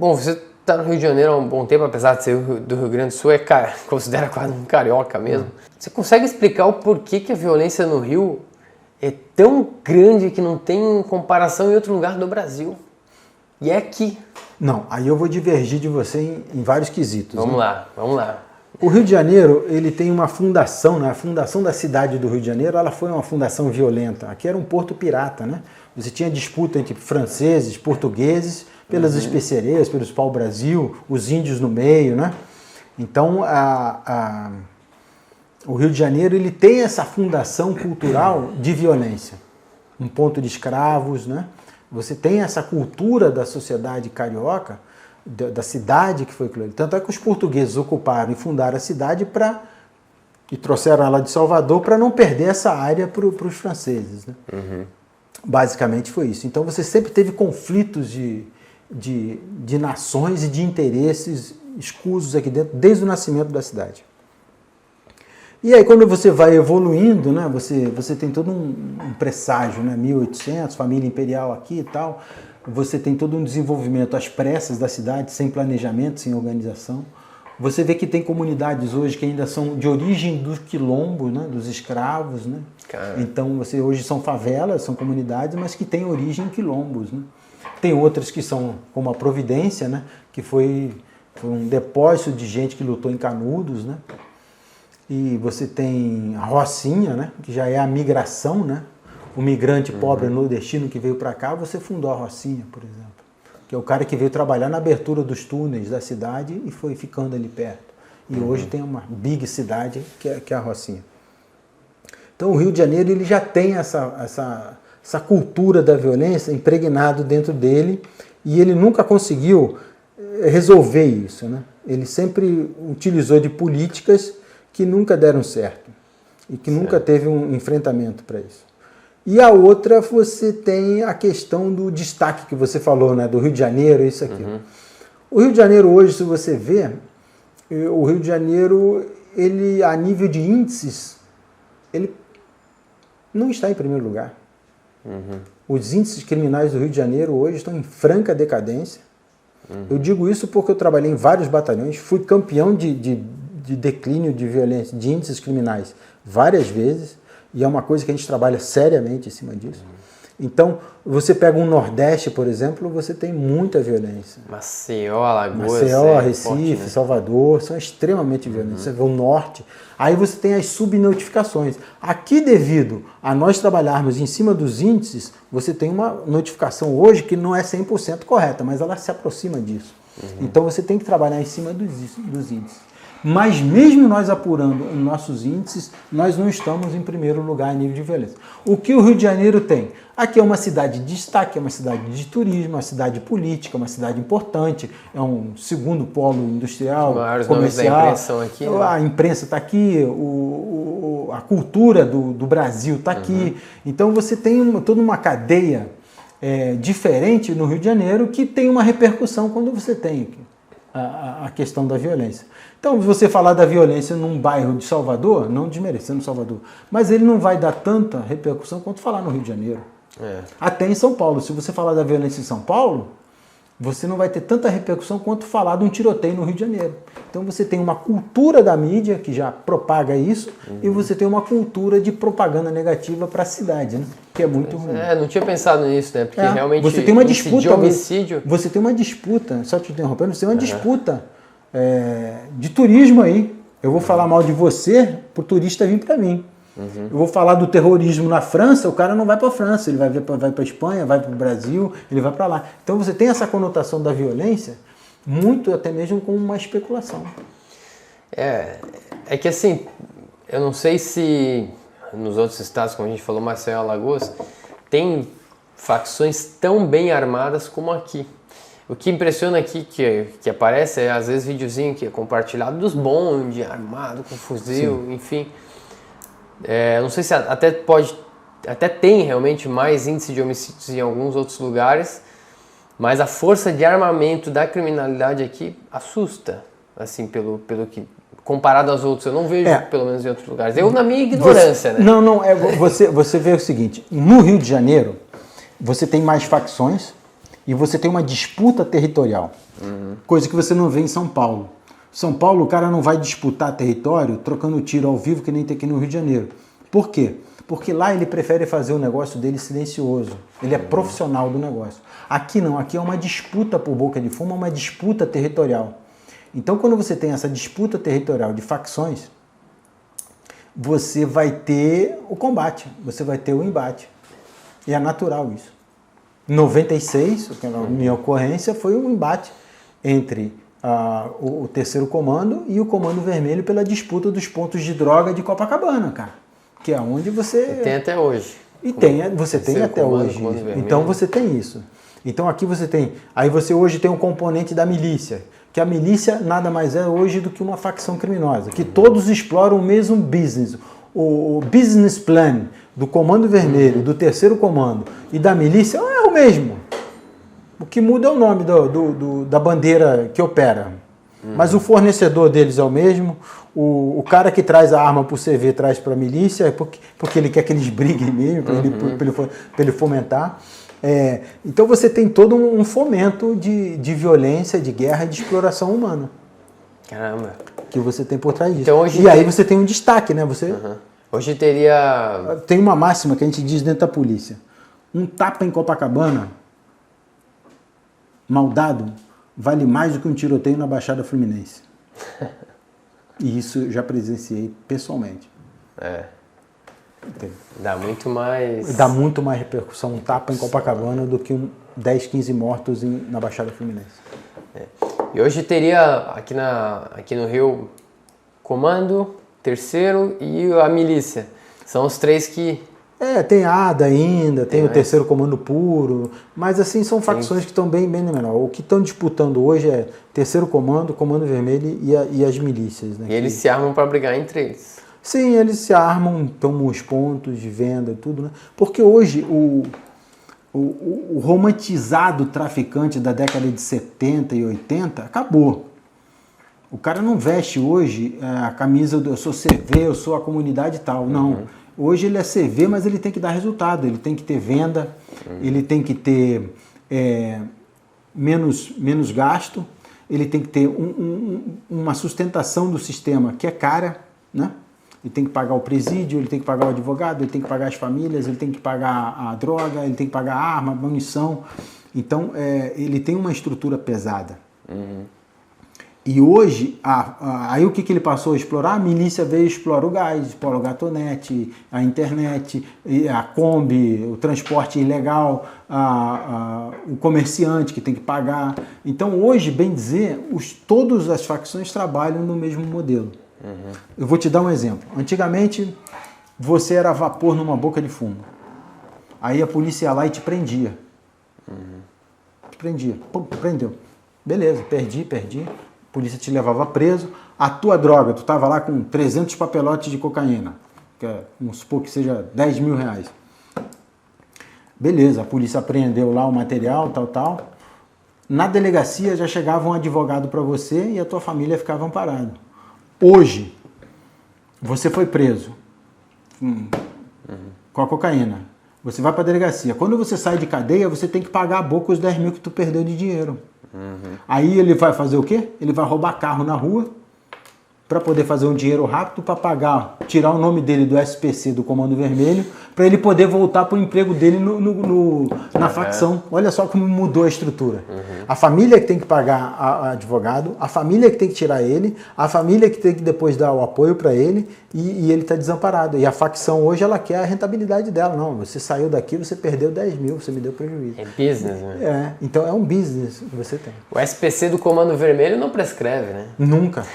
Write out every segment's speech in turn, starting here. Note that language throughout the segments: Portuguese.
Bom, você está no Rio de Janeiro há um bom tempo, apesar de ser do Rio Grande do Sul, considera quase um carioca mesmo. Você consegue explicar o porquê que a violência no Rio é tão grande que não tem comparação em outro lugar do Brasil? E é aqui. Não, aí eu vou divergir de você em vários quesitos. Vamos lá. O Rio de Janeiro, ele tem uma fundação, né? A fundação da cidade do Rio de Janeiro, ela foi uma fundação violenta. Aqui era um porto pirata, né? Você tinha disputa entre franceses, portugueses, pelas especiarias, pelos pau-brasil, os índios no meio, né? Então, o Rio de Janeiro, ele tem essa fundação cultural de violência. Um ponto de escravos, né? Você tem essa cultura da sociedade carioca, da cidade que foi criada. Tanto é que os portugueses ocuparam e fundaram a cidade e trouxeram ela de Salvador para não perder essa área para os franceses, né? Basicamente foi isso. Então você sempre teve conflitos de nações e de interesses escusos aqui dentro, desde o nascimento da cidade. E aí quando você vai evoluindo, né, você tem todo um presságio, né, 1800, família imperial aqui e tal, você tem todo um desenvolvimento às pressas da cidade, sem planejamento, sem organização. Você vê que tem comunidades hoje que ainda são de origem dos quilombos, né, dos escravos, né? Então hoje são favelas, são comunidades, mas que têm origem em quilombos, né? Tem outras que são como a Providência, né, que foi um depósito de gente que lutou em Canudos, né? E você tem a Rocinha, né, que já é a migração, né? O migrante pobre nordestino que veio para cá, você fundou a Rocinha, por exemplo. Que é o cara que veio trabalhar na abertura dos túneis da cidade e foi ficando ali perto. E hoje tem uma big cidade que é a Rocinha. Então o Rio de Janeiro ele já tem essa cultura da violência impregnado dentro dele e ele nunca conseguiu resolver isso, né? Ele sempre utilizou de políticas que nunca deram certo e que nunca teve um enfrentamento para isso. E a outra, você tem a questão do destaque que você falou, né, do Rio de Janeiro, isso aqui. O Rio de Janeiro hoje, se você vê, o Rio de Janeiro, ele a nível de índices, ele não está em primeiro lugar. Os índices criminais do Rio de Janeiro hoje estão em franca decadência. Eu digo isso porque eu trabalhei em vários batalhões, fui campeão de declínio de violência, de índices criminais várias vezes, e é uma coisa que a gente trabalha seriamente em cima disso. Então, você pega um Nordeste, por exemplo, você tem muita violência. Maceió, Alagoas, Recife, forte, né? Salvador, são extremamente violentos. Você vê o Norte, aí você tem as subnotificações. Aqui, devido a nós trabalharmos em cima dos índices, você tem uma notificação hoje que não é 100% correta, mas ela se aproxima disso. Então, você tem que trabalhar em cima dos índices. Mas mesmo nós apurando os nossos índices, nós não estamos em primeiro lugar em nível de violência. O que o Rio de Janeiro tem? Aqui é uma cidade de destaque, é uma cidade de turismo, uma cidade política, uma cidade importante, é um segundo polo industrial, comercial. Da imprensa aqui, né? A imprensa está aqui, a cultura do Brasil está aqui. Então você tem toda uma cadeia diferente no Rio de Janeiro que tem uma repercussão quando você tem a questão da violência. Então, se você falar da violência num bairro de Salvador, não desmerecendo Salvador, mas ele não vai dar tanta repercussão quanto falar no Rio de Janeiro. Até em São Paulo. Se você falar da violência em São Paulo, você não vai ter tanta repercussão quanto falar de um tiroteio no Rio de Janeiro. Então você tem uma cultura da mídia que já propaga isso e você tem uma cultura de propaganda negativa para a cidade, né? Que é muito ruim. Não tinha pensado nisso, né? Porque realmente você tem uma disputa de homicídio. Você tem uma disputa, só te interrompendo, você tem uma disputa de turismo aí. Eu vou falar mal de você pro turista vir para mim. Eu vou falar do terrorismo na França, o cara não vai para a França, ele vai para a Espanha, vai para o Brasil, ele vai para lá. Então você tem essa conotação da violência, muito até mesmo como uma especulação. É que assim, eu não sei se nos outros estados, como a gente falou, Maceió, Alagoas, tem facções tão bem armadas como aqui. O que impressiona aqui, que aparece, às vezes videozinho que é compartilhado dos bondes, armado, com fuzil, enfim. Não sei se até tem realmente mais índice de homicídios em alguns outros lugares, mas a força de armamento da criminalidade aqui assusta, assim, pelo que comparado aos outros. Eu não vejo, pelo menos em outros lugares. Eu, na minha ignorância, né? Você vê o seguinte, no Rio de Janeiro, você tem mais facções e você tem uma disputa territorial, coisa que você não vê em São Paulo. São Paulo, o cara não vai disputar território trocando tiro ao vivo que nem tem aqui no Rio de Janeiro. Por quê? Porque lá ele prefere fazer o negócio dele silencioso. Ele é profissional do negócio. Aqui não, aqui é uma disputa por boca de fumo, uma disputa territorial. Então, quando você tem essa disputa territorial de facções, você vai ter o combate, você vai ter o embate. E é natural isso. Em 96, a minha ocorrência foi um embate entre o terceiro comando e o Comando Vermelho pela disputa dos pontos de droga de Copacabana, cara. Que é onde você... Tem até hoje. E você tem até hoje. Então você tem isso. Então aqui você tem... Aí você hoje tem um componente da milícia, que a milícia nada mais é hoje do que uma facção criminosa, que todos exploram o mesmo business. O business plan do Comando Vermelho, do terceiro comando e da milícia é o mesmo. O que muda é o nome da bandeira que opera. Mas o fornecedor deles é o mesmo. O cara que traz a arma para o CV traz para a milícia, porque ele quer que eles briguem mesmo, para ele fomentar. Então você tem todo um fomento de violência, de guerra e de exploração humana. Caramba. Que você tem por trás disso. Então, hoje aí você tem um destaque, né? Você hoje teria... Tem uma máxima que a gente diz dentro da polícia. Um tapa em Copacabana, mal dado, vale mais do que um tiroteio na Baixada Fluminense. E isso eu já presenciei pessoalmente. Entendeu? Dá muito mais... Dá muito mais repercussão um tapa em Copacabana do que 10, 15 mortos na Baixada Fluminense. E hoje teria aqui no Rio comando, terceiro e a milícia. São os três que... tem a ADA ainda, tem o terceiro comando puro, mas assim são facções que estão bem menor. O que estão disputando hoje é terceiro comando, Comando Vermelho e as milícias. Né? E eles se armam para brigar entre eles. Sim, eles se armam, tomam os pontos de venda e tudo, né? Porque hoje o romantizado traficante da década de 70 e 80 acabou. O cara não veste hoje a camisa do eu sou CV, eu sou a comunidade e tal, não. Hoje ele é CV, mas ele tem que dar resultado, ele tem que ter venda, ele tem que ter menos gasto, ele tem que ter uma sustentação do sistema que é cara, né? Ele tem que pagar o presídio, ele tem que pagar o advogado, ele tem que pagar as famílias, ele tem que pagar a droga, ele tem que pagar a arma, a munição. Então, ele tem uma estrutura pesada. E hoje, aí o que ele passou a explorar? A milícia veio e explora o gás, explora o gatonete, a internet, a Kombi, o transporte ilegal, o comerciante que tem que pagar. Então hoje, bem dizer, todas as facções trabalham no mesmo modelo. Eu vou te dar um exemplo. Antigamente, você era vapor numa boca de fumo. Aí a polícia ia lá e te prendia. Te prendia. Pum, prendeu. Beleza, perdi. A polícia te levava preso. A tua droga, tu estava lá com 300 papelotes de cocaína. Vamos supor que seja 10 mil reais. Beleza, a polícia apreendeu lá o material, tal. Na delegacia já chegava um advogado para você e a tua família ficava amparada. Hoje, você foi preso com a cocaína. Você vai para a delegacia. Quando você sai de cadeia, você tem que pagar a boca os 10 mil que tu perdeu de dinheiro. Aí ele vai fazer o quê? Ele vai roubar carro na rua para poder fazer um dinheiro rápido para pagar, tirar o nome dele do SPC, do Comando Vermelho, para ele poder voltar para o emprego dele na facção. Olha só como mudou a estrutura. A família que tem que pagar advogado, a família que tem que tirar ele, a família que tem que depois dar o apoio para ele e ele está desamparado. E a facção hoje ela quer a rentabilidade dela. Não, você saiu daqui, você perdeu 10 mil, você me deu prejuízo. É business, né? Então é um business que você tem. O SPC do Comando Vermelho não prescreve, né? Nunca.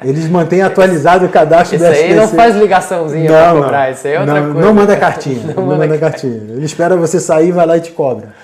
Eles mantêm atualizado o cadastro do SPC. Isso aí não faz ligaçãozinha para cobrar, isso aí é outra coisa. Não manda cartinha. Não manda cartinha. Ele espera você sair, vai lá e te cobra.